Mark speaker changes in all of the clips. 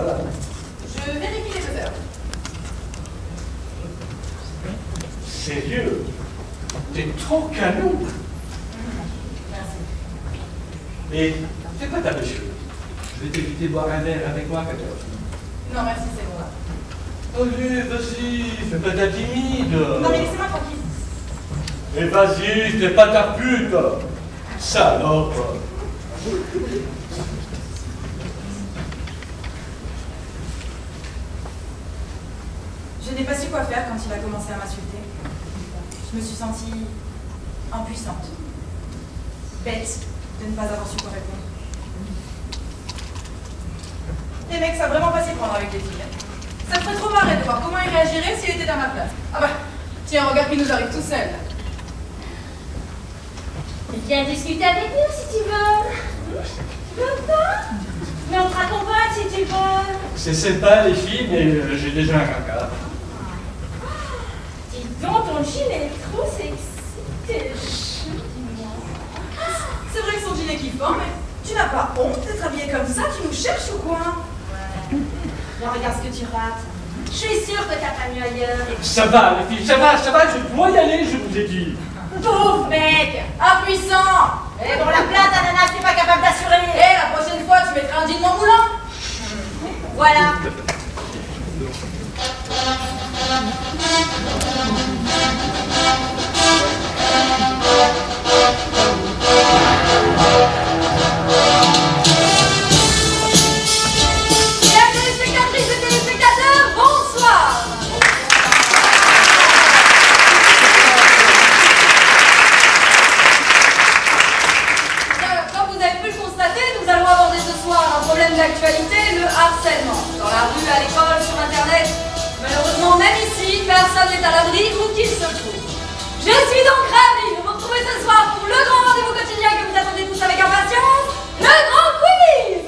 Speaker 1: voilà.
Speaker 2: Je vérifie les odeurs.
Speaker 1: Sérieux? T'es trop canon.
Speaker 2: Merci.
Speaker 1: Et fais pas ta bêcheuse. Je vais t'éviter de boire un verre avec moi, 14.
Speaker 2: Non, merci, c'est bon là.
Speaker 1: Allez, vas-y, fais pas ta timide.
Speaker 2: Non, mais laissez-moi tranquille.
Speaker 1: Mais vas-y, fais pas ta pute. Salope.
Speaker 2: Je n'ai pas su quoi faire quand il a commencé à m'insulter. Je me suis sentie impuissante. Bête de ne pas avoir su quoi répondre. Les mecs savent vraiment pas s'y prendre avec les filles. Ça me ferait trop marrer de voir comment il réagirait s'il était à ma place. Ah bah, tiens, regarde qu'il nous arrive tout seul.
Speaker 3: Viens discuter avec nous si tu veux. Tu veux pas? Mais on te raccompagne si tu veux.
Speaker 1: C'est sympa les filles, mais j'ai déjà un caca.
Speaker 3: Dis donc, ton jean est trop sexy. T'es chou, dis-moi.
Speaker 2: C'est vrai que son jean est kiffant, mais tu n'as pas honte d'être habillée comme ça? Tu nous cherches ou quoi?
Speaker 3: Ouais. Mais regarde ce que tu rates. Je suis sûre que t'as pas mieux ailleurs.
Speaker 1: Ça va les filles, ça va, je dois y aller, je vous ai dit.
Speaker 3: Pauvre mec.
Speaker 2: Impuissant!
Speaker 3: Eh bon, la plainte à Nana, t'es pas capable d'assurer.
Speaker 2: Et la prochaine fois, tu mettras un jean moins moulant.
Speaker 3: Voilà.
Speaker 2: Mesdames les spectatrices et téléspectateurs, bonsoir! Comme vous avez pu le constater, nous allons aborder ce soir un problème d'actualité, le harcèlement. Dans la rue, à l'école, sur Internet. Malheureusement, même ici, personne n'est à l'abri où qu'il se trouve. Je suis donc ravie de vous retrouver ce soir pour le grand rendez-vous quotidien que vous attendez tous avec impatience, le grand quiz!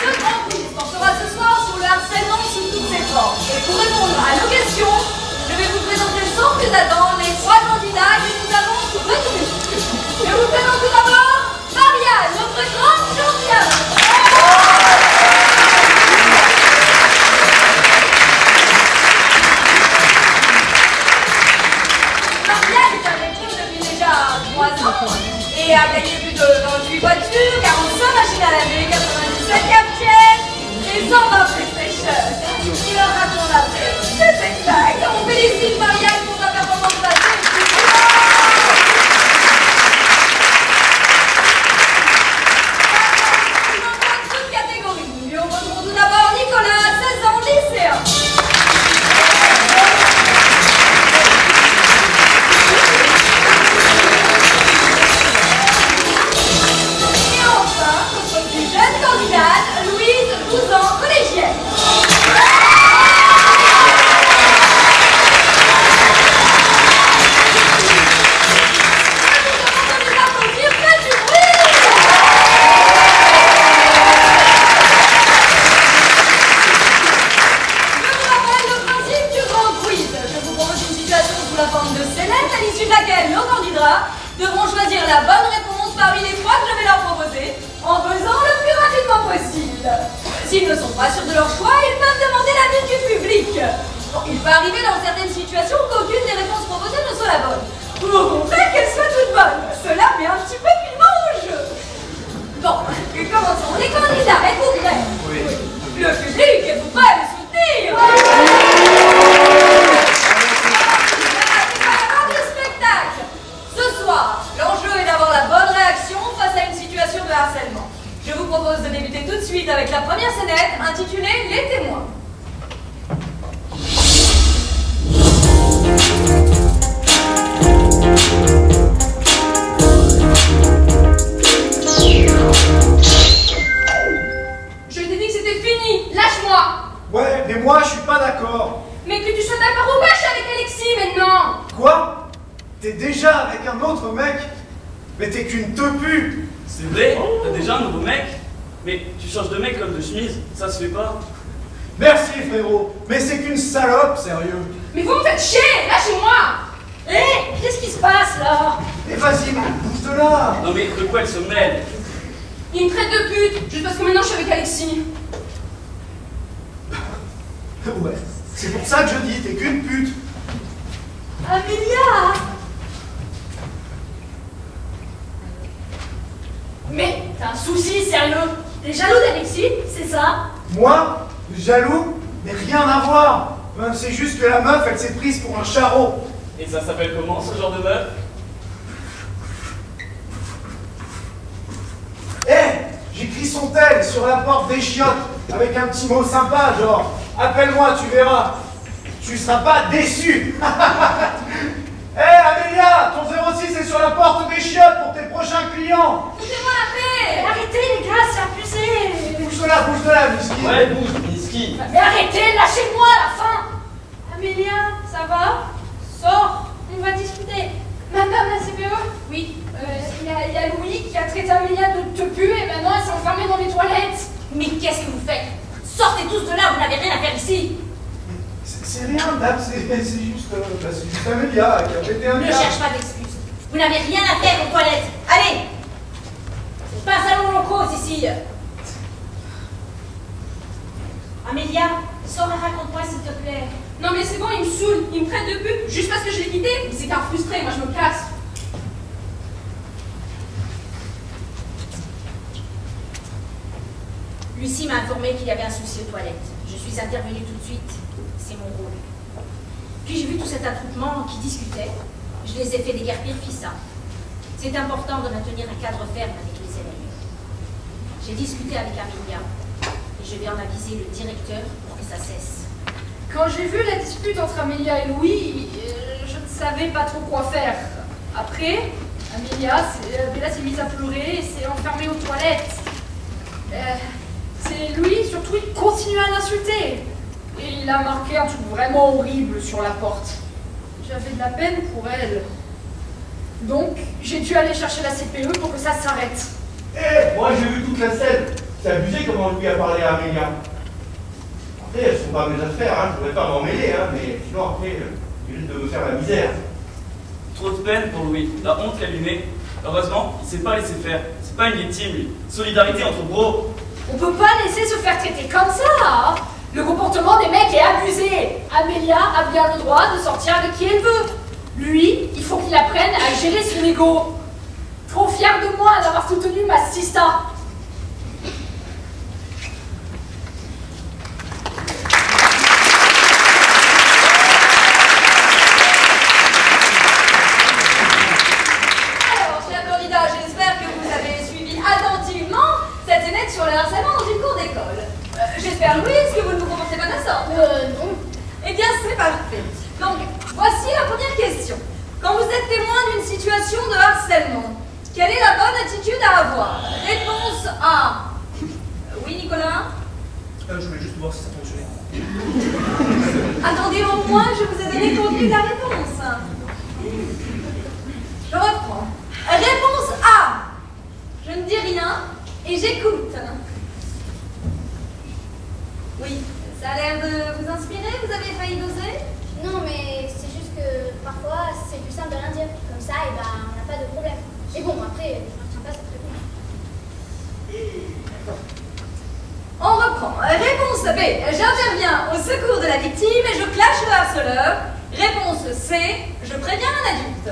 Speaker 2: Ce grand quiz portera ce soir sur le harcèlement sous toutes ses formes. Et pour répondre à nos questions, je vais vous présenter sans plus attendre les 3 candidats que nous avons retenus. Je vous présente tout d'abord Marianne, notre grande championne. Marianne est avec nous depuis déjà 3 ans et a gagné plus de 28 voitures, 45 machines à laver, 97 cafetières et 120 PlayStation. Il aura qu'on a fait ce spectacle. On félicite Marianne pour sa performance passée. Toute catégorie. Nous retrouvons tout d'abord Nicolas, 16 ans, lycéen. Et enfin, notre plus jeune candidate, Louise, 12 ans, collégienne. Devront choisir la bonne réponse parmi les 3 que je vais leur proposer en faisant le plus rapidement possible. S'ils ne sont pas sûrs de leur choix, ils peuvent demander l'avis du public. Bon, il peut arriver dans certaines situations qu'aucune des réponses proposées ne soit la bonne. Ou au contraire qu'elles soient toutes bonnes. Cela met un petit peu de piment au jeu. Bon, commençons. Les candidats, êtes-vous prêts?
Speaker 1: Oui.
Speaker 2: Le public, êtes-vous prêts à les soutenir? Ce soir, l'enjeu est d'avoir la bonne réaction face à une situation de harcèlement. Je vous propose de débuter tout de suite avec la première scénette intitulée Les témoins. Je t'ai dit que c'était fini, lâche-moi.
Speaker 4: Ouais, mais moi je suis pas d'accord.
Speaker 2: Mais que tu sois d'accord ou pas, je suis avec Alexis maintenant.
Speaker 4: Quoi? T'es déjà avec un autre mec? Mais t'es qu'une tepu.
Speaker 5: C'est vrai, t'as déjà un nouveau mec? Mais tu changes de mec comme de chemise, ça se fait pas.
Speaker 4: Merci frérot, mais c'est qu'une salope, sérieux.
Speaker 2: Mais vous me faites chier, lâchez-moi. Hé, qu'est-ce qui
Speaker 3: là.
Speaker 4: Mais vas-y, bouge de là.
Speaker 5: Non mais de quoi elle se mêle?
Speaker 2: Il me traite de pute, juste parce que maintenant je suis avec Alexis.
Speaker 4: Ouais, c'est pour ça que je dis, t'es qu'une pute.
Speaker 3: Amélia. Mais t'as un souci sérieux. T'es jaloux d'Alexis, c'est ça?
Speaker 4: Moi, jaloux, mais rien à voir. C'est juste que la meuf, elle s'est prise pour un charreau.
Speaker 5: Et ça s'appelle comment ce genre de meuf?
Speaker 4: J'écris son tel sur la porte des chiottes avec un petit mot sympa, genre appelle-moi, tu verras. Tu seras pas déçu. Amélia, ton 06 est sur la porte des chiottes pour tes prochains clients.
Speaker 2: Foutez-moi la paix.
Speaker 3: Arrêtez les gars, c'est abusé.
Speaker 4: Bouge de là, Miski.
Speaker 5: Ouais, bouge, Miski.
Speaker 3: Mais arrêtez, lâchez-moi à la fin. Amélia, ça va? Sors, on va discuter.
Speaker 2: Madame la CPE? Oui. Il y a Louis qui a traité Amélia de tepu et maintenant elle s'est enfermée dans les toilettes.
Speaker 3: Mais qu'est-ce que vous faites? Sortez tous de là, vous n'avez rien à faire ici.
Speaker 4: C'est rien, Dab, c'est juste Amélia qui a pété un
Speaker 3: Ne
Speaker 4: câble.
Speaker 3: cherche pas d'excuses. Vous n'avez rien à faire aux toilettes. Allez! C'est pas un salon locaux ici. Amélia, sors et raconte-moi s'il te plaît.
Speaker 2: Non mais c'est bon, il me saoule, il me traite de pute juste parce que je l'ai quitté. C'est qu'un frustré, moi je me casse.
Speaker 3: Lucie m'a informé qu'il y avait un souci aux toilettes. Je suis intervenue tout de suite. C'est mon rôle. Puis j'ai vu tout cet attroupement qui discutait. Je les ai fait déguerpir fissa. C'est important de maintenir un cadre ferme avec les élèves. J'ai discuté avec Amélia et je vais en aviser le directeur pour que ça cesse.
Speaker 2: Quand j'ai vu la dispute entre Amélia et Louis, je ne savais pas trop quoi faire. Après, Amélia s'est mise à pleurer et s'est enfermée aux toilettes. C'est Louis, surtout, il continue à l'insulter. Et il a marqué un truc vraiment horrible sur la porte. J'avais de la peine pour elle. Donc, j'ai dû aller chercher la CPE pour que ça s'arrête.
Speaker 6: Moi j'ai vu toute la scène. C'est abusé comment lui a parlé à Amélia. Après, elles sont pas mes affaires, hein. Je voudrais pas m'en mêler, hein, mais sinon après, il risque de me faire la misère.
Speaker 5: Trop de peine pour Louis, la honte qu'elle lui met. Heureusement, il s'est pas laissé faire. C'est pas une victime, lui. Solidarité entre bros.
Speaker 2: On peut pas laisser se faire traiter comme ça, hein. Le comportement des mecs est abusé. Amélia a bien le droit de sortir avec qui elle veut. Lui, il faut qu'il apprenne à gérer son ego. Trop fier de moi d'avoir soutenu ma sista. Alors, chers candidats, j'espère que vous avez suivi attentivement cette scénette sur le harcèlement dans une cour d'école. J'espère, Louise, que vous ne vous comportez pas de la sorte.
Speaker 3: Non.
Speaker 2: Eh bien, c'est parfait. Donc, voici la première question. Quand vous êtes témoin d'une situation de harcèlement, quelle est la bonne attitude à avoir? Réponse A. Oui, Nicolas?
Speaker 1: Je voulais juste voir si ça fonctionnait.
Speaker 2: Attendez, au moins, je vous ai donné le contenu de la réponse. Je reprends. Réponse A. Je ne dis rien et j'écoute. Oui, ça a l'air de vous inspirer? Vous avez failli doser?
Speaker 7: Non, mais c'est juste que parfois c'est plus simple de rien dire. Comme ça, et ben, on n'a pas de problème. Et bon, après, je ne retiens pas cette réponse.
Speaker 2: On reprend. Réponse B. J'interviens au secours de la victime et je clash le harceleur. Réponse C. Je préviens un adulte.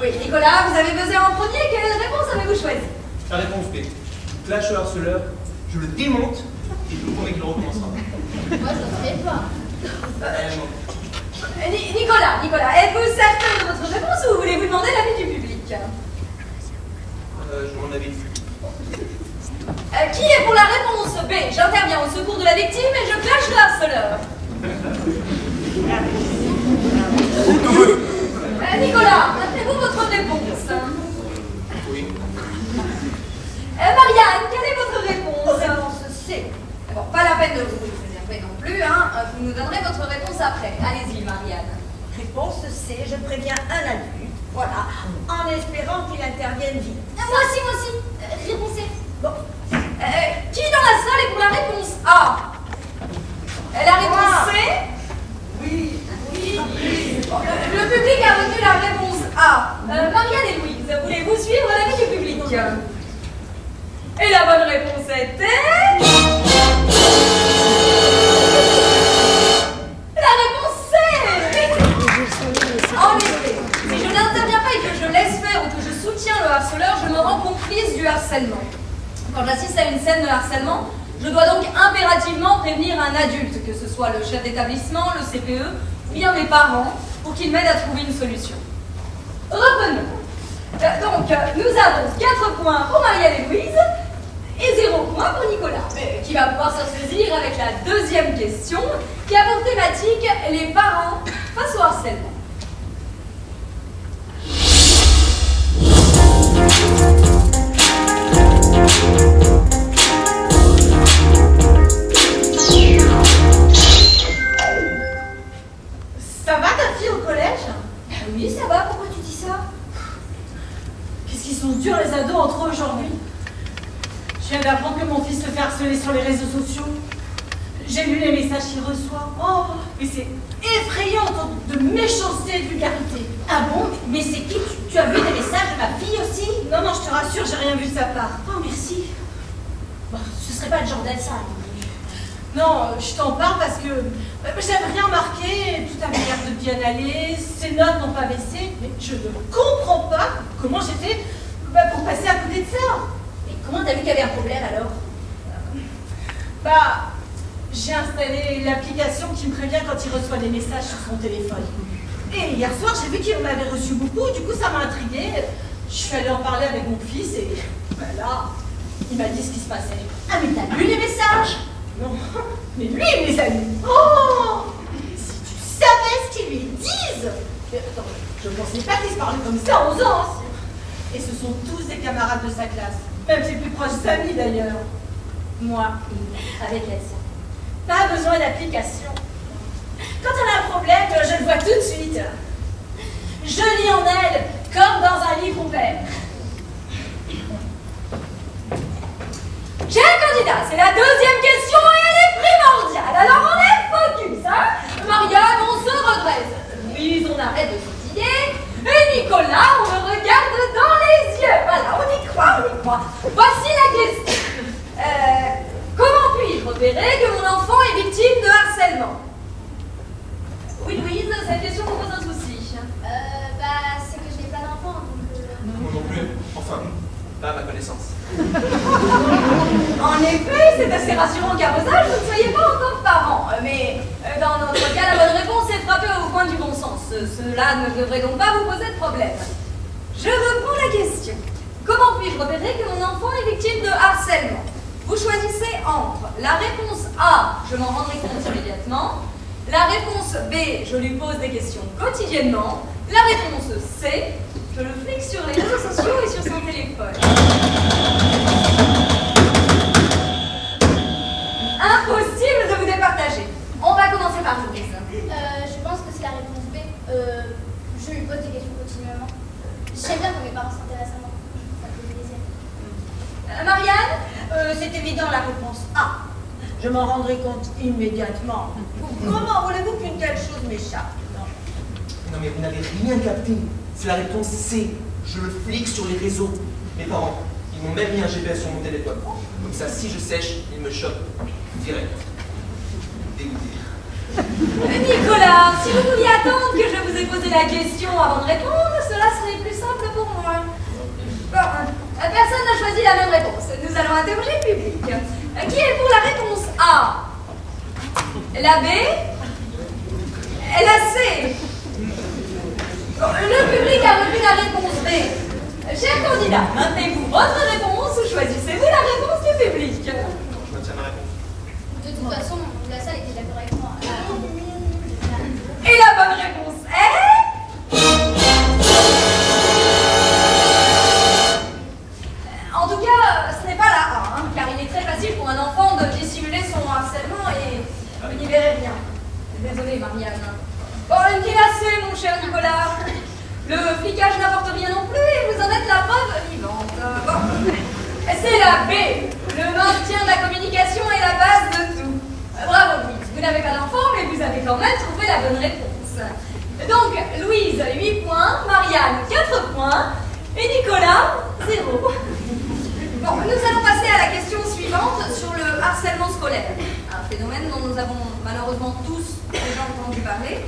Speaker 2: Oui, Nicolas, vous avez buzzé en premier. Quelle réponse avez-vous choisi?
Speaker 1: La réponse B. Je clash le harceleur, je le démonte et je vous promets qu'il ne recommencera pas.
Speaker 7: Moi, je ne sais pas.
Speaker 2: Nicolas, êtes-vous certain de votre réponse ou voulez-vous demander l'avis du public?
Speaker 1: Je m'en avais.
Speaker 2: Qui est pour la réponse B? J'interviens au secours de la victime et je clash le harceleur. Nicolas, maintenez-vous votre réponse?
Speaker 1: Oui.
Speaker 2: Marianne, quelle est votre réponse? Réponse C. Bon, pas la peine de vous énerver non plus, hein. Vous nous donnerez votre réponse après. Allez-y, Marianne.
Speaker 8: Réponse C, je préviens un adulte, voilà, en espérant qu'il intervienne vite.
Speaker 2: Moi aussi. Réponse C. Bon. Qui dans la salle est pour la réponse A? La réponse C?
Speaker 8: Oui.
Speaker 2: Le public a retenu la réponse A. Marianne et Louise, voulez-vous suivre l'avis du public? Et la bonne réponse était... La réponse C. En effet, si je n'interviens pas et que je laisse faire ou que je soutiens le harceleur, je me rends complice du harcèlement. Quand j'assiste à une scène de harcèlement, je dois donc impérativement prévenir un adulte, que ce soit le chef d'établissement, le CPE, ou bien mes parents, pour qu'ils m'aident à trouver une solution. Reprenons. Donc, nous avons 4 points pour Marianne et Louise, et 0 points pour Nicolas, qui va pouvoir se saisir avec la deuxième question, qui a pour thématique les parents face au harcèlement.
Speaker 8: Ça va ta fille au collège?
Speaker 2: Oui, ça va, pourquoi tu dis ça?
Speaker 8: Qu'est-ce qu'ils sont durs les ados entre eux aujourd'hui? Je viens d'apprendre que mon fils se fait harceler sur les réseaux sociaux. J'ai lu les messages qu'il reçoit. Oh, mais c'est effrayant, tant de méchanceté et de vulgarité.
Speaker 3: Ah bon? Mais c'est qui? Tu as vu des messages de ma fille aussi?
Speaker 8: Non, non, je te rassure, j'ai rien vu de sa part.
Speaker 3: Oh, merci. Bon, ce serait pas le genre d'être ça.
Speaker 8: Non, je t'en parle parce que j'avais rien remarqué, tout avait l'air de bien aller, ses notes n'ont pas baissé, mais je ne comprends pas comment j'ai fait pour passer à côté de ça.
Speaker 3: Et comment t'as vu qu'il y avait un problème alors?
Speaker 8: Bah, j'ai installé l'application qui me prévient quand il reçoit des messages sur son téléphone. Et hier soir, j'ai vu qu'il en avait reçu beaucoup, du coup ça m'a intriguée. Je suis allée en parler avec mon fils et là, il m'a dit ce qui se passait.
Speaker 3: Ah mais t'as lu les messages?
Speaker 8: Non, mais lui, il me les a lus. Oh, si tu savais ce qu'ils lui disent. Mais attends, je ne pensais pas qu'ils se parlaient comme ça aux ans. Et ce sont tous des camarades de sa classe, même ses plus proches amis d'ailleurs. Moi,
Speaker 3: Avec Elsa.
Speaker 8: pas besoin d'application. Quand elle a un problème, je le vois tout de suite. Je lis en elle comme dans un livre ouvert.
Speaker 2: Chers candidats, c'est la deuxième question et elle est primordiale. Alors on est focus, hein? Marianne, on se redresse. Louise, on arrête de sautiller. Et Nicolas, on le regarde dans les yeux. Voilà, on y croit, on y croit. Voici la question. Comment puis-je repérer que mon enfant est victime de harcèlement? Oui, Louise, cette question vous pose un souci.
Speaker 7: Bah, c'est que je n'ai pas d'enfant, donc...
Speaker 9: Moi non plus. Enfin, pas à ma connaissance.
Speaker 2: En effet, c'est assez rassurant qu'à vos âges, vous ne soyez pas encore parents. Mais dans notre cas, la bonne réponse est frappée au coin du bon sens. Cela ne devrait donc pas vous poser de problème. Je reprends la question. Comment puis-je repérer que mon enfant est victime de harcèlement? Vous choisissez entre la réponse A, je m'en rendrai compte immédiatement, la réponse B, je lui pose des questions quotidiennement, la réponse C, je le flique sur les réseaux sociaux et sur son téléphone. Impossible de vous départager. On va commencer par vous, Lisa.
Speaker 7: Je pense que c'est la réponse B. Je lui pose des questions continuellement. J'aime bien quand mes parents s'intéressent à moi. Ça me fait plaisir.
Speaker 2: Marianne?
Speaker 8: C'est évident la réponse A. Je m'en rendrai compte immédiatement. Comment voulez-vous qu'une telle chose m'échappe?
Speaker 9: Non mais vous n'avez rien capté. C'est la réponse C. Je le flique sur les réseaux. Mes parents, ils m'ont même mis un GPS sur mon téléphone. Comme ça, si je sèche, ils me chopent. Direct. Dégoûté.
Speaker 2: Nicolas, si vous vouliez attendre que je vous ai posé la question avant de répondre, cela serait plus simple pour moi. Bon, personne n'a choisi la même réponse. Nous allons interroger le public. Qui est pour la réponse A? La B? La C? Le public a retenu la réponse B. Chers candidats, maintenez-vous votre réponse ou choisissez-vous la réponse du public?
Speaker 9: Je maintiens ma réponse.
Speaker 7: De toute façon, la salle était d'accord avec moi.
Speaker 2: Et la bonne réponse est... En tout cas, ce n'est pas la A, hein, car il est très facile pour un enfant de dissimuler son harcèlement et vous n'y verrez rien. Désolée, Marianne. Bon, une qui la C, mon cher Nicolas. Le flicage n'apporte rien non plus et vous en êtes la preuve vivante. Bon. C'est la B. Le maintien de la communication est la base de tout. Bravo, Louise. Vous n'avez pas d'enfant, mais vous avez quand même trouvé la bonne réponse. Donc, Louise, 8 points, Marianne, 4 points, et Nicolas, 0. Bon, nous allons passer à la question suivante sur le harcèlement scolaire. Un phénomène dont nous avons malheureusement tous déjà entendu parler.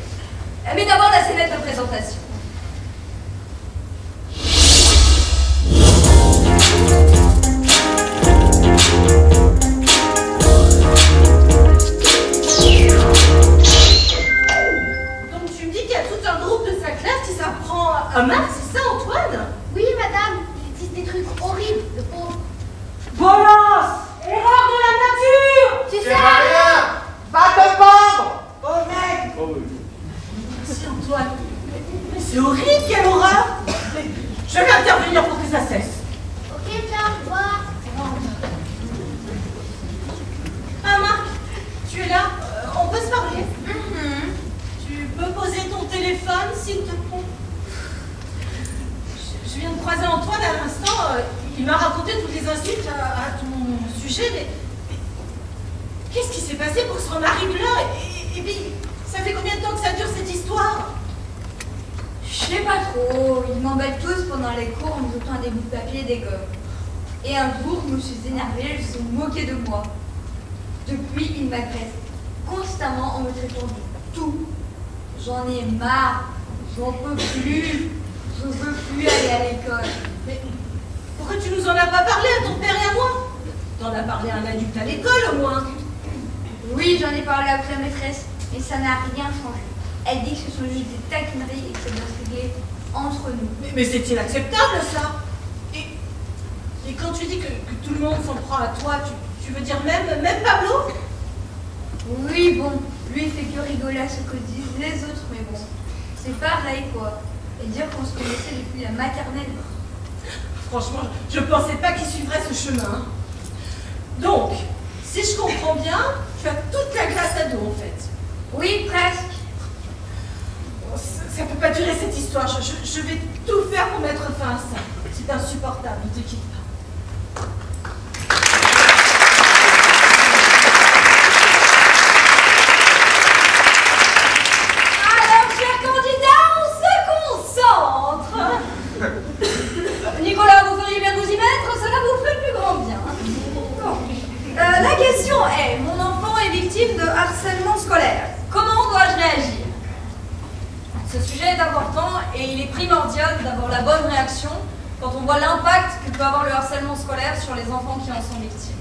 Speaker 2: Mais d'abord la scénette de présentation.
Speaker 8: Donc tu me dis qu'il y a tout un groupe de sa classe qui s'apprend à maths, c'est ça Antoine?
Speaker 7: Oui, madame, ils disent des trucs horribles, le pauvre.
Speaker 8: Balance! Erreur de la nature!
Speaker 7: Tu sais rien!
Speaker 4: Va te pendre! Oh mec!
Speaker 8: Merci Antoine. Mais c'est horrible, quelle horreur! Mais je vais intervenir pour que ça cesse.
Speaker 7: Ok, viens, voir.
Speaker 8: Ah Marc, tu es là? On peut se parler? Tu peux poser ton téléphone, s'il te plaît? Je viens de croiser Antoine à l'instant. Il m'a raconté toutes les insultes à ton sujet, mais qu'est-ce qui s'est passé pour que ce arrive là? Et puis, ça fait combien de temps que ça dure cette histoire?
Speaker 2: Je sais pas trop, ils m'embêtent tous pendant les cours en me jetant des bouts de papier et des gommes. Et un jour, je me suis énervée, je me suis moquée de moi. Depuis, ils m'agressent constamment en me traitant de tout. J'en ai marre, j'en peux plus, je veux plus aller à l'école.
Speaker 8: Mais pourquoi tu nous en as pas parlé à ton père et à moi? T'en as parlé à un adulte à l'école au moins.
Speaker 2: Oui, j'en ai parlé avec la maîtresse, mais ça n'a rien changé. Elle dit que ce sont juste des taquineries et que ça doit se régler entre nous.
Speaker 8: Mais c'est inacceptable ça. Et quand tu dis que tout le monde s'en prend à toi, tu veux dire même Pablo?
Speaker 2: Oui, bon, lui il fait que rigoler à ce que disent les autres, mais bon, c'est pareil quoi. Et dire qu'on se connaissait depuis la maternelle.
Speaker 8: Franchement, je pensais pas qu'il suivrait ce chemin. Donc, si je comprends bien, tu as toute la classe à dos en fait.
Speaker 2: Oui, presque.
Speaker 8: Bon, ça peut pas durer cette histoire. Je vais tout faire pour mettre fin à ça. C'est insupportable, ne te quitte pas.
Speaker 2: Alors, chers candidats, on se concentre. Nicolas, vous feriez bien de vous y mettre, cela vous ferait le plus grand bien. Bon. La question est, mon enfant est victime de harcèlement scolaire. Comment dois-je réagir? Ce sujet est important et il est primordial d'avoir la bonne réaction quand on voit l'impact que peut avoir le harcèlement scolaire sur les enfants qui en sont victimes.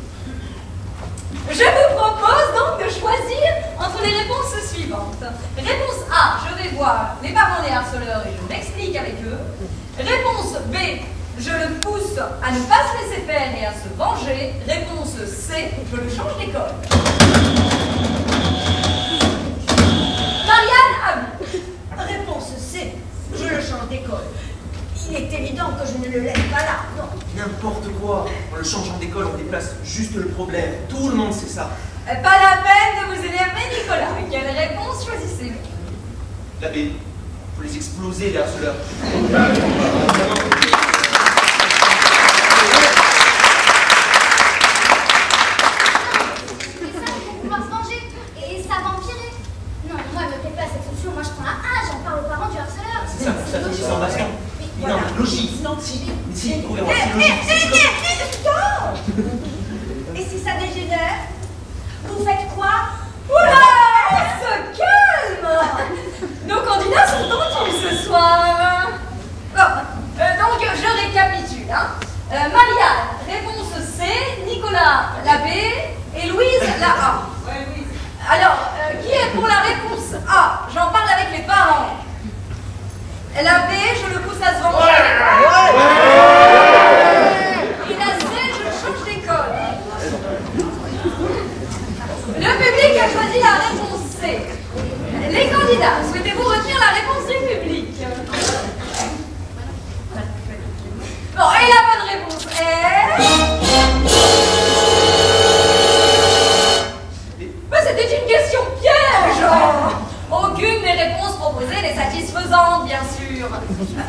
Speaker 2: Je vous propose donc de choisir entre les réponses suivantes. Réponse A, je vais voir les parents des harceleurs et je m'explique avec eux. Réponse B, je le pousse à ne pas se laisser faire et à se venger. Réponse C, je le change d'école. Marianne, à vous.
Speaker 8: Réponse C, je le change d'école. Il est évident que je ne le laisse pas là, non.
Speaker 9: N'importe quoi. En le changeant d'école, on déplace juste le problème. Tout le monde sait ça.
Speaker 2: Pas la peine de vous énerver, Nicolas. Quelle réponse choisissez-vous?
Speaker 9: La B. Faut les exploser, les harceleurs.
Speaker 7: On va se venger et ça va empirer. Non, moi, elle me plaît pas cette solution. Moi, je prends la A, j'en parle aux parents du harceleur.
Speaker 9: C'est ça, ça finit sans baston. Mais non, logique.
Speaker 8: Non,
Speaker 9: Mais si, on verra, c'est logique.
Speaker 2: Et si ça dégénère? Vous faites quoi? Oula! On se calme! Nos candidats sont tendus ce soir. Bon, donc je récapitule. Marianne, réponse C, Nicolas, la B, et Louise, la A. Alors, qui est pour la réponse A? J'en parle avec les parents. La B, je le pousse à se venger. Et la C, je le change d'école. Le public a choisi la réponse C. Les candidats, souhaitez-vous retenir la réponse du public? Bon, et la bonne réponse est... Mais c'était une question piège! Aucune des réponses proposées n'est satisfaisante, bien sûr.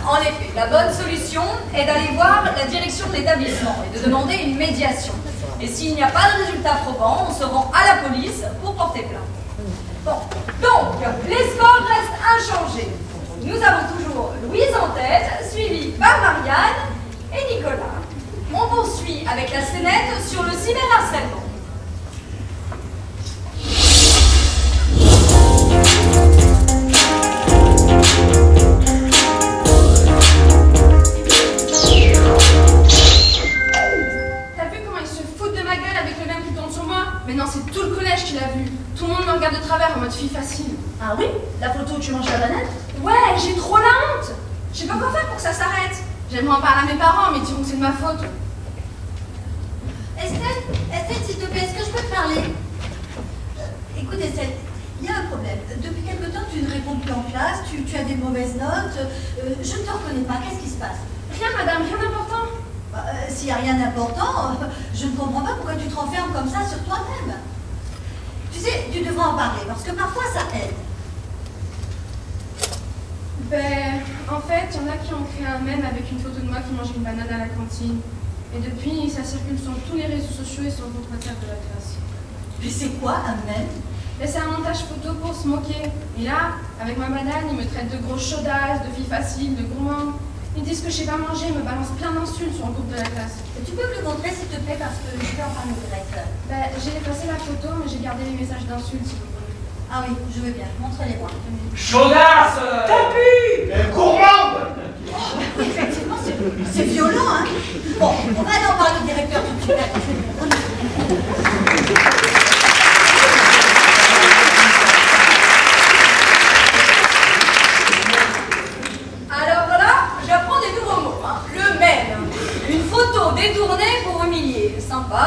Speaker 2: En effet, la bonne solution est d'aller voir la direction de l'établissement et de demander une médiation. Et s'il n'y a pas de résultat probant, on se rend à la police pour porter plainte. Bon, donc, les scores restent inchangés. Nous avons toujours avec la scénette sur le cyberharcèlement.
Speaker 10: T'as vu comment ils se foutent de ma gueule avec le même qui tourne sur moi? Mais non, c'est tout le collège qui l'a vu. Tout le monde me regarde de travers en mode fille facile.
Speaker 8: Ah oui? La photo où tu manges la banane?
Speaker 10: Ouais, j'ai trop la honte. Je sais pas quoi faire pour que ça s'arrête. J'aimerais en parler à mes parents, mais ils diront que c'est de ma faute.
Speaker 11: Estelle, s'il te plaît, est-ce que je peux te parler? Écoute, Estelle, il y a un problème. Depuis quelque temps, tu ne réponds plus en classe, tu as des mauvaises notes. Je ne te reconnais pas. Qu'est-ce qui se passe?
Speaker 10: Rien, madame, rien d'important.
Speaker 11: S'il n'y a rien d'important, je ne comprends pas pourquoi tu te renfermes comme ça sur toi-même. Tu sais, tu devrais en parler, parce que parfois ça aide.
Speaker 10: Ben, en fait, il y en a qui ont créé un mème avec une photo de moi qui mange une banane à la cantine. Et depuis, ça circule sur tous les réseaux sociaux et sur le compte WhatsApp de la classe.
Speaker 11: Mais c'est quoi un mème?
Speaker 10: Ben, c'est un montage photo pour se moquer. Et là, avec ma banane, ils me traitent de grosse chaudasse, de fille facile, de gourmand. Ils disent que je sais pas manger, ils me balancent plein d'insultes sur le groupe de la classe.
Speaker 11: Tu peux me le montrer s'il te plaît, parce que je vais en parler direct.
Speaker 10: Ben, j'ai effacé la photo, mais j'ai gardé les messages d'insultes si vous voulez.
Speaker 11: Ah oui, je veux bien. Montre-les-moi.
Speaker 1: Chaudasse!
Speaker 6: Tapis! Gourmande!
Speaker 11: Oui, effectivement, c'est violent, hein? Bon, on va aller en parler au directeur tout de suite.
Speaker 2: Alors voilà, j'apprends des nouveaux mots. Hein. Le mème, une photo détournée pour humilier. Sympa.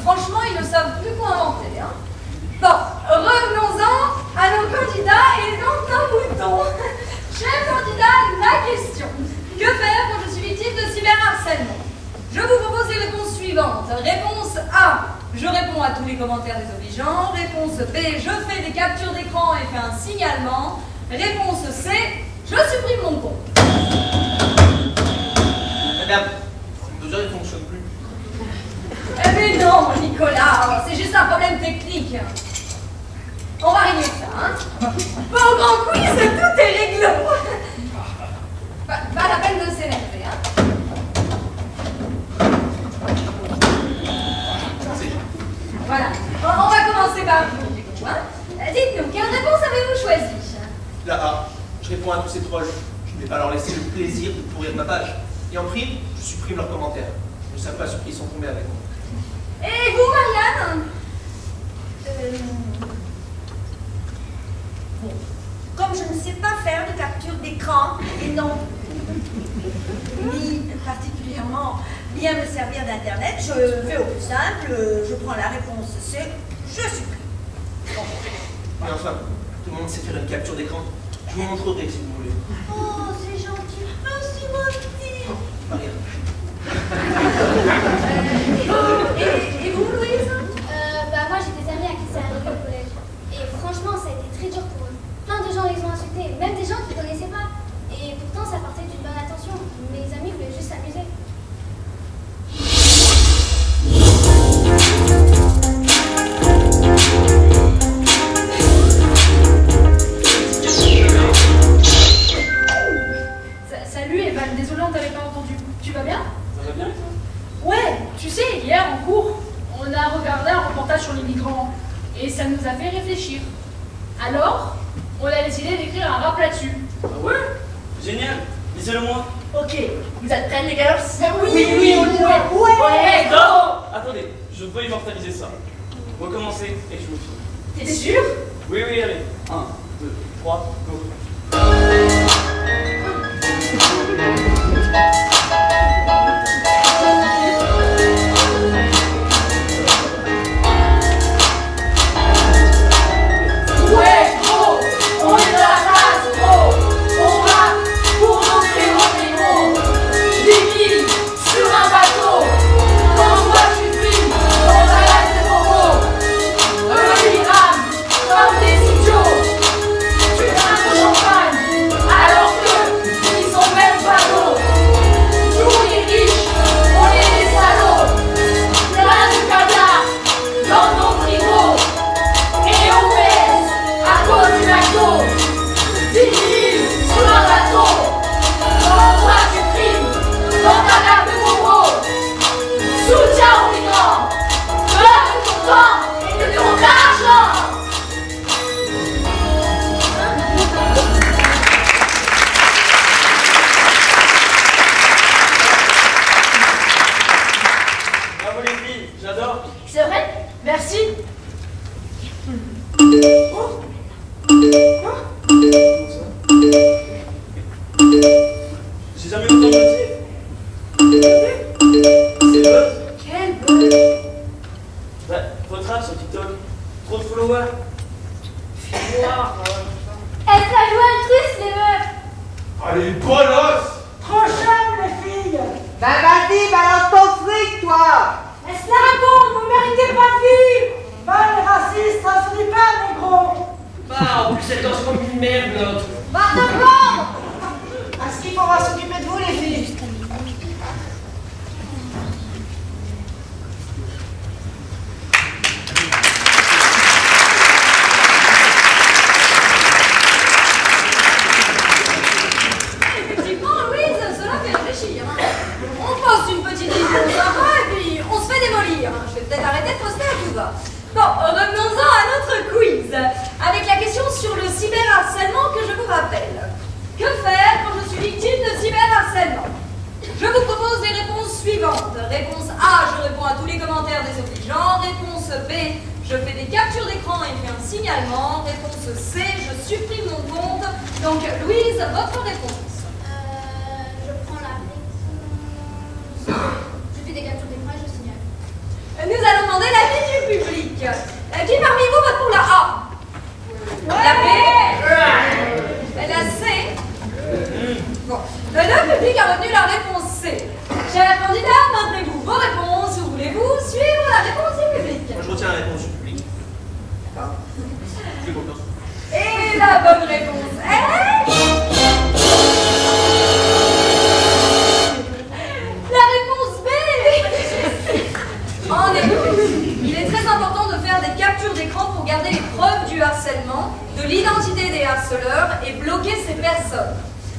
Speaker 2: Franchement, ils ne savent plus quoi inventer. Hein. Bon, revenons-en à nos candidats et non d'un mouton. Cher candidat, la question. Que faire quand je suis victime de cyberharcèlement? Je vous propose les réponses suivantes. Réponse A, je réponds à tous les commentaires désobligeants. Réponse B, je fais des captures d'écran et fais un signalement. Réponse C, je supprime mon compte.
Speaker 9: Madame, le buzzer ne fonctionne plus.
Speaker 2: Eh mais non, Nicolas, c'est juste un problème technique. On va régler ça, hein. Pas au grand quiz, tout est réglo. Pas la peine de s'énerver, hein. Voilà. On va commencer par vous, du coup, hein. Dites-nous, quelle réponse avez-vous choisi?
Speaker 9: La A, je réponds à tous ces trolls. Je ne vais pas leur laisser le plaisir de pourrir ma page. Et en prime, je supprime leurs commentaires. Ils ne savent pas sur qui ils sont tombés avec moi.
Speaker 2: Et vous, Marianne?
Speaker 11: Bon, comme je ne sais pas faire de capture d'écran, et non, ni particulièrement bien me servir d'Internet, je vais au plus simple, je prends la réponse C, je supprime. Bon.
Speaker 9: Mais enfin, tout le monde sait faire une capture d'écran. Je vous montrerai si vous voulez.
Speaker 11: Oh, c'est gentil. Merci, mon petit.
Speaker 9: Marianne.
Speaker 2: Et vous, Louise?
Speaker 7: Moi j'ai des amis à qui c'est arrivé au collège. Et franchement, ça a été très dur pour eux. Plein de gens les ont insultés, même des gens qu'ils ne connaissaient pas. Et pourtant, ça partait d'une bonne intention. Mes amis voulaient juste s'amuser.
Speaker 10: Salut Evan, désolé on t'avait pas entendu. Tu vas bien?
Speaker 5: Ça va bien et toi?
Speaker 10: Ouais, tu sais, hier en cours, on a regardé un reportage sur les migrants et ça nous a fait réfléchir. Alors, on a décidé d'écrire un rap là-dessus.
Speaker 5: Ah ouais? Génial! Lisez-le moi!
Speaker 8: Ok, vous êtes prêts les girls?
Speaker 11: Oui, on y va.
Speaker 8: Ouais,
Speaker 5: Stop! Attendez, je veux immortaliser ça. Recommencer et je vous filme.
Speaker 8: T'es sûr?
Speaker 5: Oui, oui, allez. 1, 2, 3, go!
Speaker 2: Champagne
Speaker 6: Allez, bolos!
Speaker 8: Trop chum, les filles.
Speaker 12: Ben vas-y, balance ton fric, toi.
Speaker 8: Laisse-la répondre, vous méritez pas de vivre. Va, les racistes, ça se dit pas, négro.
Speaker 13: Bah, en plus, elle danse comme une merde, l'autre.
Speaker 8: Va te prendre. Est-ce qu'il faudra s'occuper de vous, les filles?
Speaker 2: Effectivement, Louise, cela fait réfléchir. On pose une petite idée au sympa et puis on se fait démolir. Je vais peut-être arrêter de poster à tout va. Bon, revenons-en à notre quiz, avec la question sur le cyberharcèlement que je vous rappelle. Que faire quand je suis victime de cyberharcèlement? Je vous propose les réponses suivantes. Réponse A, je réponds à tous les commentaires désobligeants. Réponse B, je fais des captures d'écran et fais un signalement. Réponse C, je supprime mon compte. Donc, Louise, votre réponse?
Speaker 7: Je prends la réponse. Je fais des captures d'écran et je signale.
Speaker 2: Nous allons demander l'avis du public. Qui parmi vous vote pour la A? La B? La C? Bon. Le public a retenu la réponse C. Chers candidats, maintenez-vous vos réponses ou voulez-vous suivre la réponse du public?
Speaker 9: Moi, je retiens la réponse du public. D'accord. Plus confiance.
Speaker 2: Et la bonne réponse est... La réponse B. En effet, il est très important de faire des captures d'écran pour garder les preuves du harcèlement, de l'identité des harceleurs et bloquer ces personnes.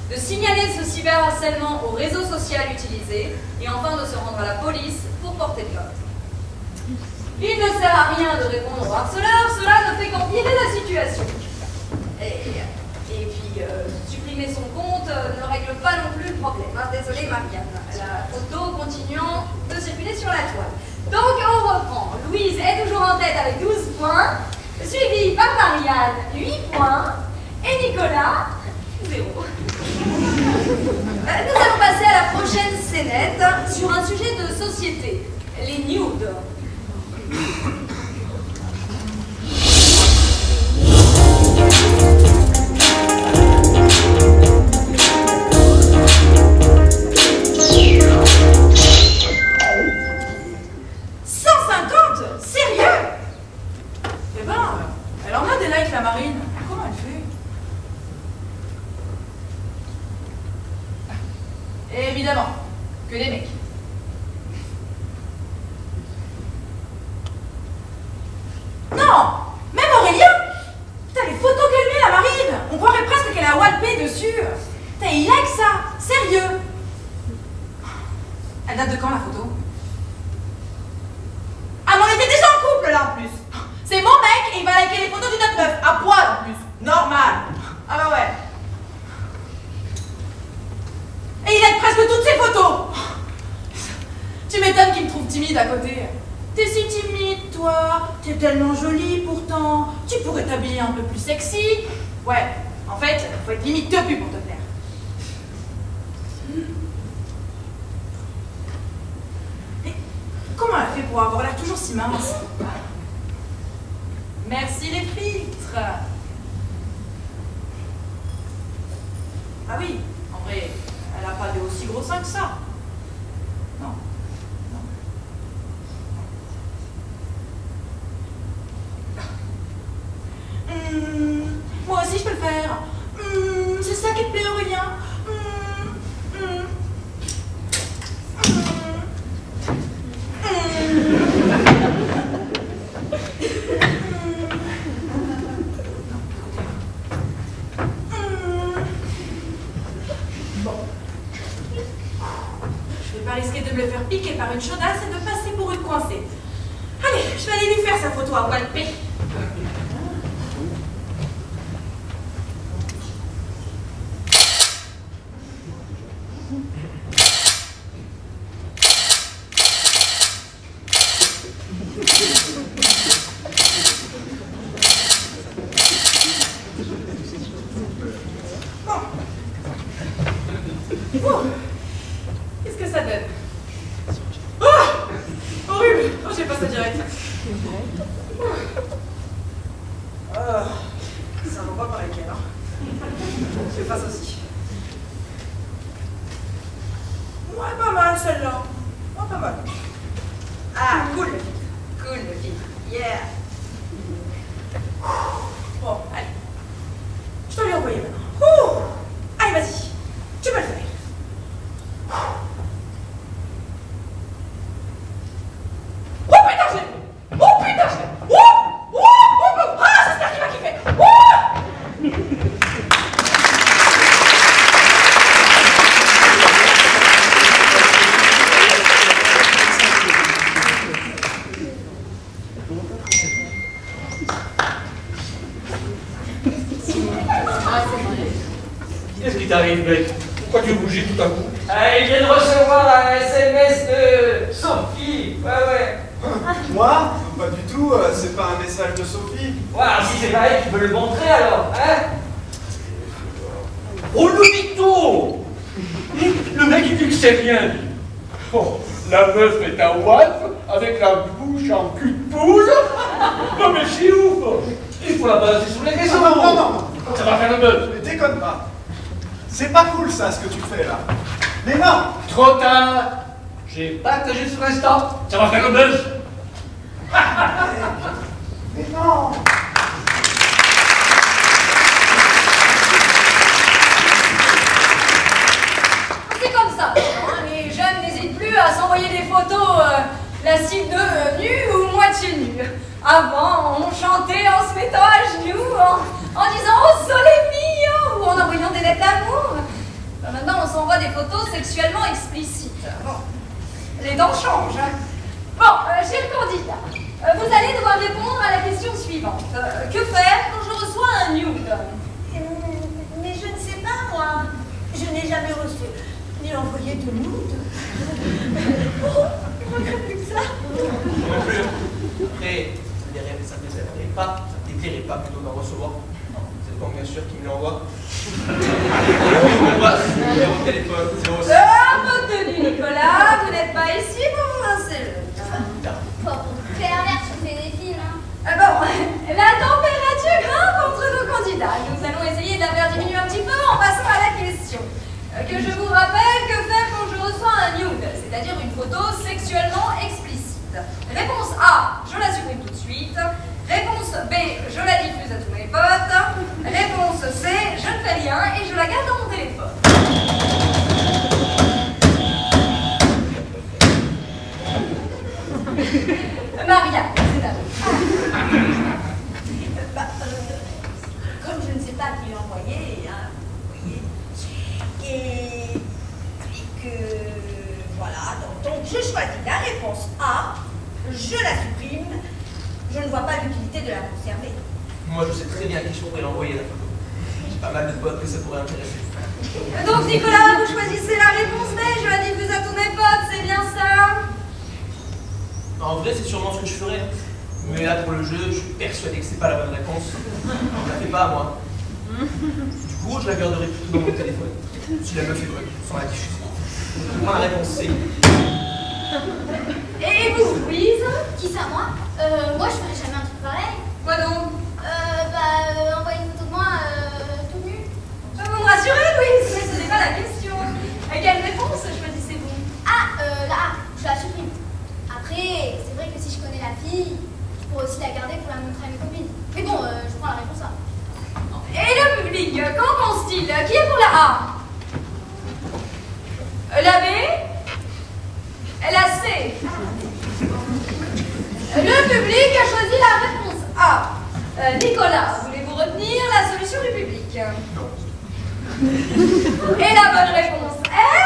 Speaker 2: De signaler ce cyberharcèlement au réseau social utilisé et enfin de se rendre à la police pour porter plainte. Il ne sert à rien de répondre aux harceleurs, cela ne fait qu'empirer la situation. Et puis, supprimer son compte ne règle pas non plus le problème. Hein. Désolée Marianne, la photo continuant de circuler sur la toile. Donc on reprend. Louise est toujours en tête avec 12 points, suivie par Marianne, 8 points, et Nicolas, 0. Nous allons passer à la prochaine scénette sur un sujet de société, les nudes.
Speaker 8: La Marine, comment elle fait? Et évidemment, que des mecs. Non! Même Aurélien! Putain, les photos qu'elle met, la Marine! On croirait presque qu'elle a wallpé dessus. Putain, il like ça! Sérieux! Elle date de quand, la photo? Ah, mais on était déjà en couple, là, en plus! C'est mon mec et il va liker les photos d'une autre meuf, à poil en plus, normal. Ah bah ouais. Et il like presque toutes ses photos. Tu m'étonnes qu'il me trouve timide à côté. T'es si timide, toi. T'es tellement jolie pourtant. Tu pourrais t'habiller un peu plus sexy. Ouais, en fait, faut être limite tepu pour te plaire. Et comment elle a fait pour avoir l'air toujours si mince? Merci les filtres. Ah oui, en vrai, elle n'a pas de aussi gros seins que ça. Non. Moi aussi je peux le faire. C'est ça qui te plaît, Aurélien? Risquer de me le faire piquer par une chaudasse et de passer pour une coincée. Allez, je vais aller lui faire sa photo à Walpé. Bon. Qu'est-ce que ça donne? Oh! Horrible! Oh, j'ai pas ça direct. Ça va pas pareil qu'elle, hein. Je fasse aussi. mal celle-là. Oh, pas mal. Ah, cool. Cool, le fille. Yeah. Bon, allez. Je dois lui envoyer maintenant. Ouh. Allez, vas-y. Tu peux le faire. Oh putain, je l'ai. Oh putain, je l'ai. Oh, oh, oh, oh. Ah, j'espère qu'il va kiffer. Oh.
Speaker 1: Qu'est-ce qui t'arrive, mec? Pourquoi tu bouges tout à coup?
Speaker 13: Il vient de recevoir un SMS de Sophie. Ouais.
Speaker 4: Moi? Pas du tout, c'est pas un message de Sophie.
Speaker 13: Ouais, alors si c'est pas elle, tu peux le montrer alors, hein?
Speaker 1: Oh, le mytho! Le mec, il dit que c'est rien. Oh, la meuf est un watt avec la bouche en cul de poule. Non, mais c'est ouf! Il faut la balancer sur les réseaux.
Speaker 4: Non.
Speaker 1: Ça va faire le buzz.
Speaker 4: Mais déconne pas. C'est pas cool ça, ce que tu fais là. Mais non!
Speaker 1: Trop tard. J'ai partagé sur l'instant. Ça va faire le buzz.
Speaker 4: Mais non!
Speaker 2: C'est comme ça. Les jeunes n'hésitent plus à s'envoyer des photos lascives de nus ou moitié nus. Avant, on chantait en se mettant à genoux, en disant « Oh, sole mio !» ou en envoyant des lettres d'amour. Maintenant, on s'envoie des photos sexuellement explicites. Bon, les temps changent. Bon, cher candidat, vous allez devoir répondre à la question suivante. Que faire quand je reçois un nude?
Speaker 11: Mais je ne sais pas, moi. Je n'ai jamais reçu ni envoyé de nude. Oh, il ne manquerait plus que ça.
Speaker 9: Non plus. Après, ça ne déplairait pas plutôt d'en recevoir. C'est donc bien sûr qu'il me l'envoie. Numéro de téléphone, 06.
Speaker 2: Retenu, Nicolas, vous n'êtes pas ici pour vous insérer.
Speaker 7: Pervers, tu fais des films, hein.
Speaker 2: Bon, la température grimpe entre nos candidats. Nous allons essayer de la faire diminuer un petit peu en passant à la question. Que je vous rappelle, que faire quand je reçois un nude, c'est-à-dire une photo sexuellement explicite? Réponse A, je la supprime tout de suite. Réponse B, je la diffuse à tous mes potes. Réponse C, je ne fais rien et je la garde dans mon téléphone. Maria, c'est à vous.
Speaker 11: Comme je ne sais pas qui l'a envoyé, hein, vous voyez, et que voilà, donc je choisis la réponse A, je la supprime, je ne vois pas l'utilité de la conserver.
Speaker 9: Moi, je sais très bien à qui je pourrais l'envoyer la photo. J'ai pas mal de potes que ça pourrait intéresser.
Speaker 2: Donc Nicolas, vous choisissez la réponse B, je la diffuse à tous mes potes, c'est bien ça?
Speaker 9: En vrai, c'est sûrement ce que je ferais. Mais là, pour le jeu, je suis persuadé que c'est pas la bonne réponse. On la fait pas, moi. Du coup, je la garderai plutôt dans mon téléphone. Si la meuf est bonne, sans la diffuser. Moi, la réponse c'est.
Speaker 2: Et vous, Louise?
Speaker 7: Qui ça, moi? Moi, je ferais jamais un truc pareil.
Speaker 2: Quoi donc?
Speaker 7: Envoyer une photo de moi tout nu.
Speaker 2: Vous me rassurez, Louise, mais ce n'est pas la question. Quelle réponse choisissez-vous?
Speaker 7: Ah, la A, je la supprime. Après, c'est vrai que si je connais la fille, je pourrais aussi la garder pour la montrer à mes copines. Mais bon, je prends la réponse A.
Speaker 2: Et le public, qu'en pense-t-il? Qui est pour la A? La B? La C? Le public a choisi la réponse A. Nicolas, voulez-vous retenir la solution du public?
Speaker 9: Non.
Speaker 2: Et la bonne réponse est...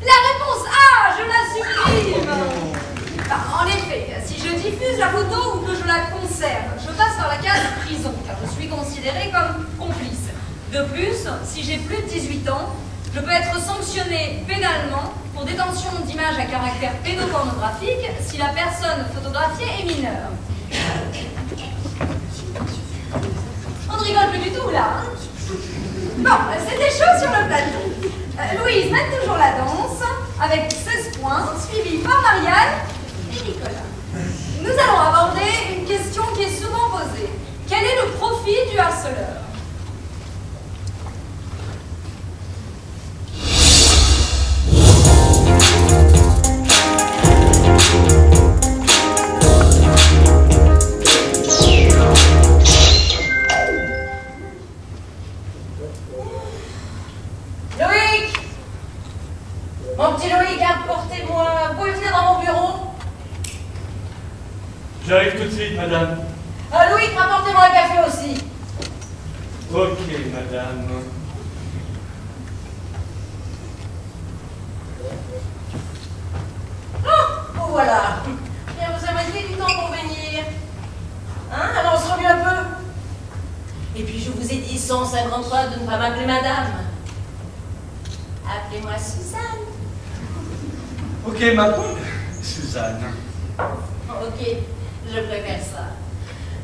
Speaker 2: La réponse A, je la supprime. En effet, si je diffuse la photo ou que je la conserve, je passe par la case prison, car je suis considérée comme complice. De plus, si j'ai plus de 18 ans, je peux être sanctionné pénalement pour détention d'images à caractère pédopornographique si la personne photographiée est mineure. On ne rigole plus du tout là, hein? Bon, c'était chaud sur le plateau. Louise mène toujours la danse, avec 16 points, suivie par Marianne et Nicolas. Nous allons aborder une question qui est souvent posée. Quel est le profit du harceleur?
Speaker 3: Et puis je vous ai dit 150 fois de ne pas m'appeler madame. Appelez-moi Suzanne.
Speaker 1: Ok, maintenant, Suzanne.
Speaker 3: Ok, je préfère ça.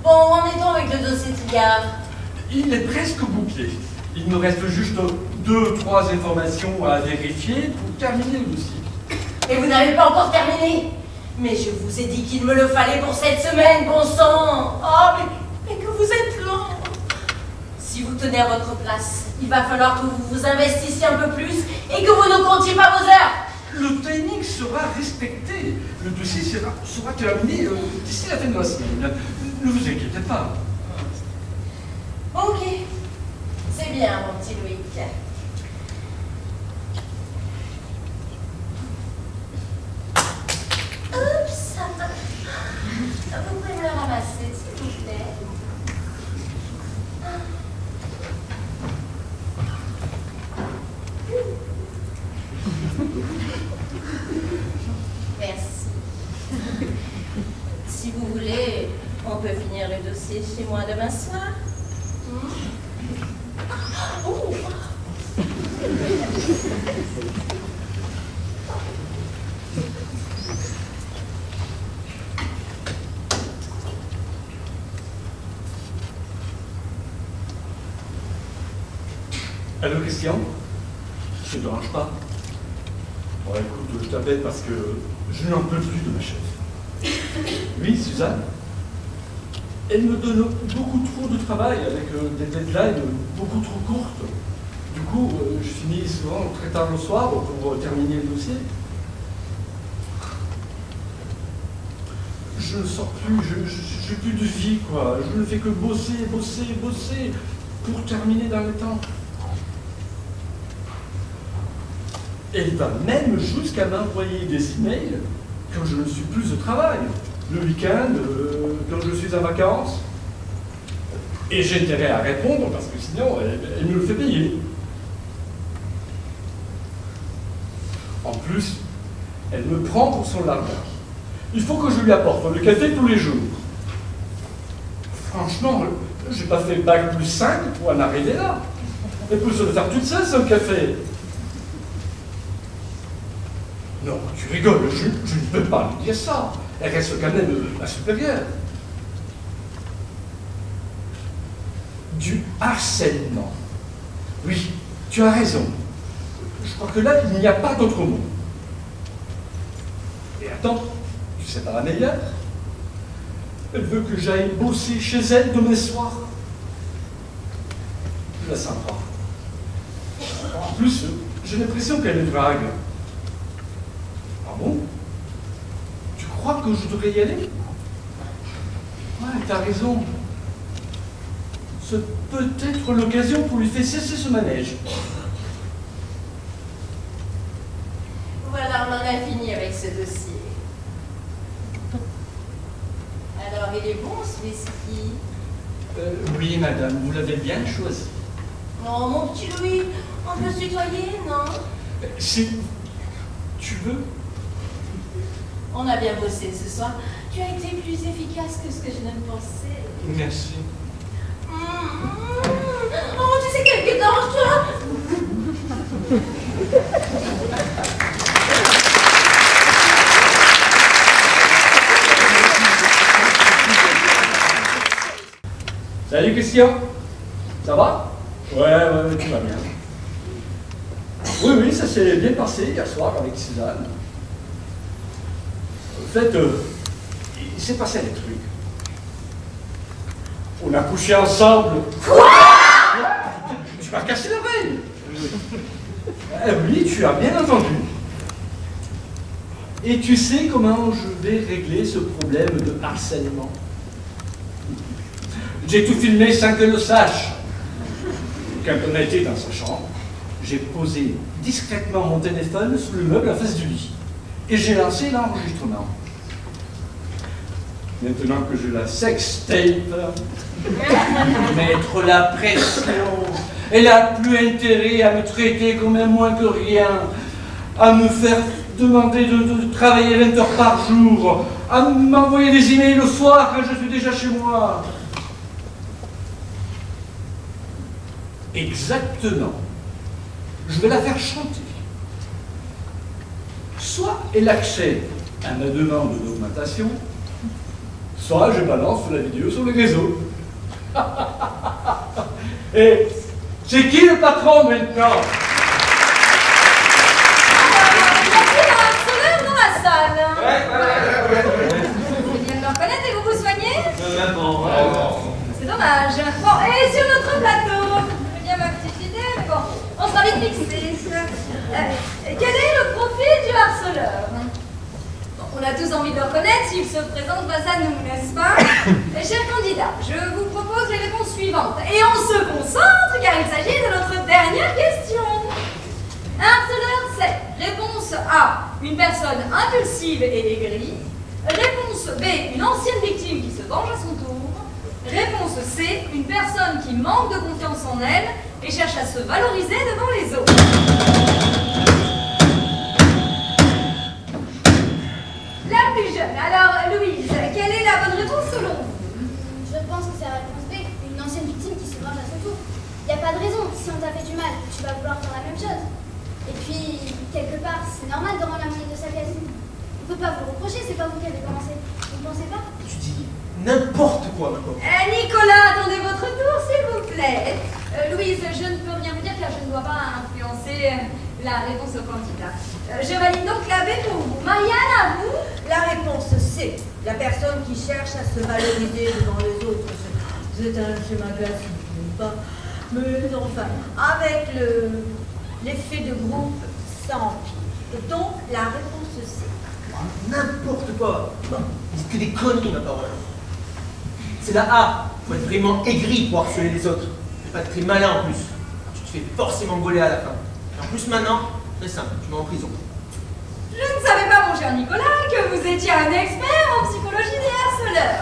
Speaker 3: Bon, en est-on avec le dossier Tigard?
Speaker 1: Il est presque bouclé. Il me reste juste 2-3 informations à vérifier pour terminer le dossier.
Speaker 3: Et vous n'avez pas encore terminé? Mais je vous ai dit qu'il me le fallait pour cette semaine, bon sang! Oh, mais que vous êtes lent! Si vous tenez à votre place, il va falloir que vous vous investissiez un peu plus et que vous ne comptiez pas vos heures!
Speaker 1: Le timing sera respecté. Le dossier sera terminé d'ici la fin de la semaine. Ne vous inquiétez pas.
Speaker 3: Ok, c'est bien, mon petit Loïc. Oups! Vous pouvez me le ramasser, s'il vous plaît? Merci. Si vous voulez, on peut finir le dossier chez moi demain soir. Oh.
Speaker 1: Allô, Christian? Je te dérange pas? Bon, écoute, je t'appelle parce que je n'en peux plus de ma chef. Oui, Suzanne? Elle me donne beaucoup trop de travail avec des deadlines beaucoup trop courtes. Du coup, je finis souvent très tard le soir pour terminer le dossier. Je ne sors plus, je n'ai plus de vie, quoi. Je ne fais que bosser pour terminer dans le temps. Elle va même jusqu'à m'envoyer des emails quand je ne suis plus au travail. Le week-end, quand je suis en vacances. Et j'ai intérêt à répondre parce que sinon, elle me le fait payer. En plus, elle me prend pour son larbin. Il faut que je lui apporte le café tous les jours. Franchement, je n'ai pas fait bac plus 5 pour en arriver là. Elle peut se le faire toute seule, ce café. Non, tu rigoles, je ne peux pas lui dire ça. Elle reste quand même ma supérieure. Du harcèlement. Oui, tu as raison. Je crois que là, il n'y a pas d'autre mot. Et attends, tu sais pas la meilleure? Elle veut que j'aille bosser chez elle demain soir. Je la sens pas. En plus, j'ai l'impression qu'elle me drague. Ah bon? Tu crois que je devrais y aller? Ouais, t'as raison. C'est peut-être l'occasion pour lui faire cesser ce manège.
Speaker 3: Voilà, on en a fini avec ce dossier. Alors, il est bon, ce whisky?
Speaker 1: Oui, madame, vous l'avez bien choisi.
Speaker 3: Oh, mon petit Louis, on peut se tutoyer, non?
Speaker 1: Si tu veux.
Speaker 3: On a bien bossé ce soir. Tu as été plus efficace que ce que je ne pensais.
Speaker 1: Merci.
Speaker 3: Oh, tu sais quel guetange, toi?
Speaker 1: Salut Christian, ça va? Ouais, tout va bien. Oui, ça s'est bien passé hier soir avec Suzanne. En fait, il s'est passé des trucs. On a couché ensemble. Quoi? Tu m'as cassé l'oreille. Oui, tu as bien entendu. Et tu sais comment je vais régler ce problème de harcèlement? J'ai tout filmé sans qu'elle le sache. Quand on a été dans sa chambre, j'ai posé discrètement mon téléphone sous le meuble en face du lit. Et j'ai lancé l'enregistrement. Maintenant que j'ai la sextape, mettre la pression, elle a plus intérêt à me traiter comme un moins que rien, à me faire demander de travailler 20 heures par jour, à m'envoyer des emails le soir quand je suis déjà chez moi. Exactement. Je vais la faire chanter. Soit elle accède à ma demande d'augmentation, soit je balance la vidéo sur les réseaux. Et c'est qui le patron maintenant?
Speaker 2: Dans la salle.
Speaker 5: Ouais.
Speaker 2: Vous bien me reconnaître et vous vous soignez?
Speaker 5: Même bon.
Speaker 2: C'est dommage. Bon, et sur notre plateau, j'ai bien ma petite idée, mais bon, on sera vite fixé. Quel est le profil du harceleur? Bon, on a tous envie de le reconnaître s'il se présente face à nous, n'est-ce pas? Chers candidats, je vous propose les réponses suivantes. Et on se concentre car il s'agit de notre dernière question. Un harceleur, c'est réponse A, une personne impulsive et aigrie. Réponse B, une ancienne victime qui se venge à son tour. Réponse C, une personne qui manque de confiance en elle et cherche à se valoriser devant les autres. La plus jeune. Alors, Louise, quelle est la bonne réponse selon vous?
Speaker 7: Je pense que c'est la réponse B, une ancienne victime qui se venge à son tour. Il n'y a pas de raison, si on t'a fait du mal, tu vas vouloir faire la même chose. Et puis, quelque part, c'est normal de rendre la monnaie de sa caisse. On ne peut pas vous reprocher, c'est pas vous qui avez commencé. Vous ne pensez pas?
Speaker 9: Tu dis n'importe quoi maintenant.
Speaker 2: Nicolas, attendez votre tour, s'il vous plaît. Louise, je ne peux rien vous dire car je ne dois pas influencer la réponse au candidat. Je valide donc la B pour vous. Marianne, à vous?
Speaker 11: La réponse C. La personne qui cherche à se valoriser devant les autres. C'est un schéma classique, n'est-ce pas? Mais enfin, avec l'effet de groupe, ça empire. Donc, la réponse C.
Speaker 9: N'importe quoi. C'est que des conneries, ma parole. C'est la A. Faut être vraiment aigri pour harceler les autres. Faut pas être très malin en plus. Tu te fais forcément gauler à la fin. Et en plus maintenant, très simple, tu vas en prison.
Speaker 2: Je ne savais pas, mon cher Nicolas, que vous étiez un expert en psychologie des harceleurs.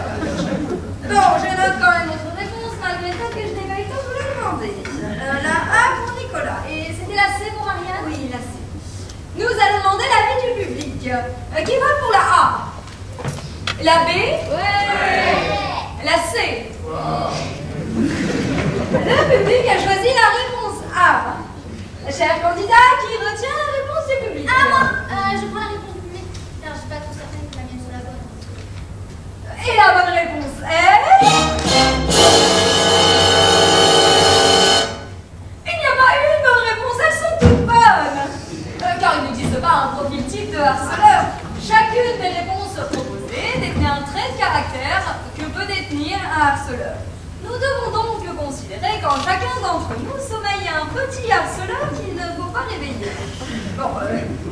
Speaker 2: Bon, je note quand même votre réponse, malgré le fait que je n'ai pas eu le temps de vous la demander. La A pour Nicolas. Et c'était la C pour Marianne? Oui, la C. Nous allons demander l'avis du public. Qui vote pour la A? La B? Ouais. La C? Wow. Le public a choisi la réponse A. Cher candidat, qui retient la réponse du public?
Speaker 7: Ah, moi je prends la réponse du public, car je suis pas trop certaine que la mienne soit la bonne.
Speaker 2: Et la bonne réponse est... Il n'y a pas une bonne réponse, elles sont toutes bonnes. Car il n'existe pas un profil type de harceleur. Chacune des réponses proposées détenait un trait de caractère que peut détenir un harceleur. Nous devons donc considérer qu'en chacun d'entre nous sommeille un petit harceleur qu'il ne faut pas réveiller. Bon,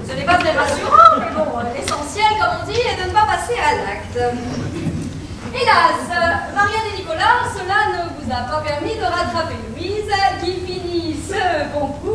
Speaker 2: ce n'est pas très rassurant, mais bon, l'essentiel, comme on dit, est de ne pas passer à l'acte. Hélas, Marianne et Nicolas, cela ne vous a pas permis de rattraper Louise, qui finit ce concours